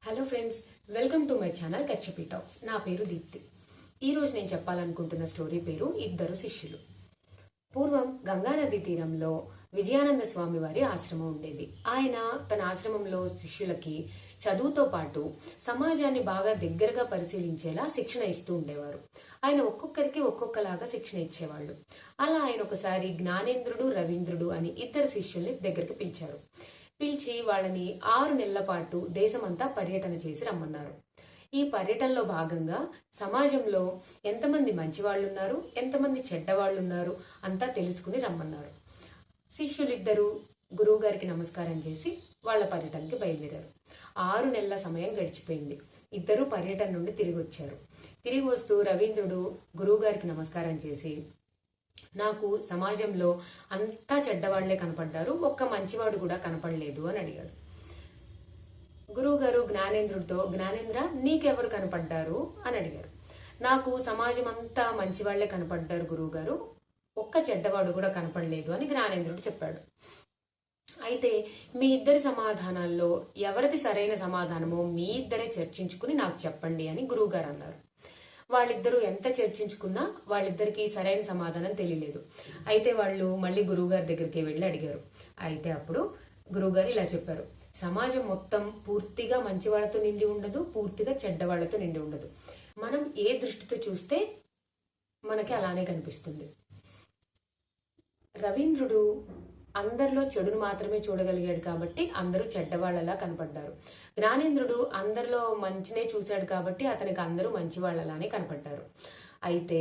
Hello friends, welcome to my channel Kachchapi talks. నా పేరు దీప్తి. ఈ రోజు నేను చెప్పాలనుకుంటున్న స్టోరీ పేరు ఇద్దరు శిష్యులు. పూర్వం గంగానది తీరంలో విజయానంద స్వామి వారి ఆశ్రమం ఉండేది. ఆయన తన ఆశ్రమంలో శిష్యులకి చదువుతో పాటు సమాజాన్ని బాగా దగ్గరగా పరిశీలించేలా శిక్షణ ఇస్తూ ఉండేవారు. ఆయన ఒక్కొక్కరికి ఒక్కొక్కలాగా శిక్షణ ఇచ్చేవాళ్ళు. అలా ఆయన ఒకసారి జ్ఞానేంద్రుడు, రవీంద్రుడు అని ఇద్దరు శిష్యుల్ని దగ్గరికి పిలిచారు. పిలిచి వాళ్ళని 6 నెలల పాటు దేశమంతా పర్యటన చేసి రమ్మన్నారు. ఈ పర్యటనలో భాగంగా సమాజంలో ఎంతమంది మంచివాళ్ళు ఉన్నారు, ఎంతమంది చెడ్డవాళ్ళు ఉన్నారు అంతా తెలుసుకుని రమ్మన్నారు. శిష్యులిద్దరూ గురువు గారికి నమస్కారం చేసి వాళ్ళ పర్యటనకి బయలుదేరారు. 6 నెలల సమయం గడిచిపోయింది. ఇద్దరు పర్యటన నుండి తిరిగి వచ్చారు. తిరిగి వస్తూ రవీంద్రుడు గురువు గారికి నమస్కారం చేసి, నాకు సమాజంలో అంతా చెడ్డవాళ్లే కనపడ్డారు, ఒక్క మంచివాడు కూడా కనపడలేదు అని అడిగాడు. గురువు గారు జ్ఞానేంద్రుడితో, జ్ఞానేంద్ర నీకెవరు కనపడ్డారు అని అడిగారు. నాకు సమాజం అంతా మంచివాళ్లే కనపడ్డారు గురువు గారు, ఒక్క చెడ్డవాడు కూడా కనపడలేదు అని జ్ఞానేంద్రుడు చెప్పాడు. అయితే మీ ఇద్దరి సమాధానాల్లో ఎవరిది సరైన సమాధానమో మీ ఇద్దరే చర్చించుకుని నాకు చెప్పండి అని గురువు గారు అన్నారు. వాళ్ళిద్దరూ ఎంత చర్చించుకున్నా వాళ్ళిద్దరికి సరైన సమాధానం తెలియలేదు. అయితే వాళ్ళు మళ్ళీ గురువుగారి దగ్గరికి వెళ్ళి అడిగారు. అయితే అప్పుడు గురువుగారు ఇలా చెప్పారు, సమాజం మొత్తం పూర్తిగా మంచి వాళ్ళతో నిండి ఉండదు, పూర్తిగా చెడ్డవాళ్లతో నిండి ఉండదు. మనం ఏ దృష్టితో చూస్తే మనకి అలానే కనిపిస్తుంది. రవీంద్రుడు అందరిలో చెడును మాత్రమే చూడగలిగాడు కాబట్టి అందరూ చెడ్డవాళ్లలా కనపడ్డారు. జ్ఞానేంద్రుడు అందరిలో మంచినే చూశాడు కాబట్టి అతనికి అందరూ మంచి వాళ్ళలానే కనపడ్డారు. అయితే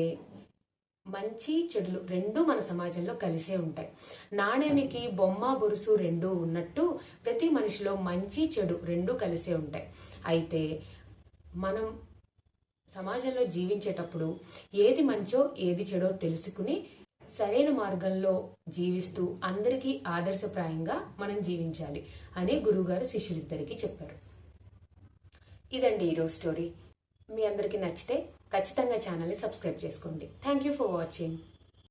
మంచి చెడులు రెండూ మన సమాజంలో కలిసే ఉంటాయి. నాణ్యానికి బొమ్మ బొరుసు రెండూ ఉన్నట్టు ప్రతి మనిషిలో మంచి చెడు రెండూ కలిసే ఉంటాయి. అయితే మనం సమాజంలో జీవించేటప్పుడు ఏది మంచో ఏది చెడో తెలుసుకుని సరైన మార్గంలో జీవిస్తూ అందరికీ ఆదర్శప్రాయంగా మనం జీవించాలి అని గురువుగారు శిష్యులిద్దరికీ చెప్పారు. ఇదండి ఈరోజు స్టోరీ. మీ అందరికీ నచ్చితే ఖచ్చితంగా ఛానల్ని సబ్స్క్రైబ్ చేసుకోండి. Thank you for watching.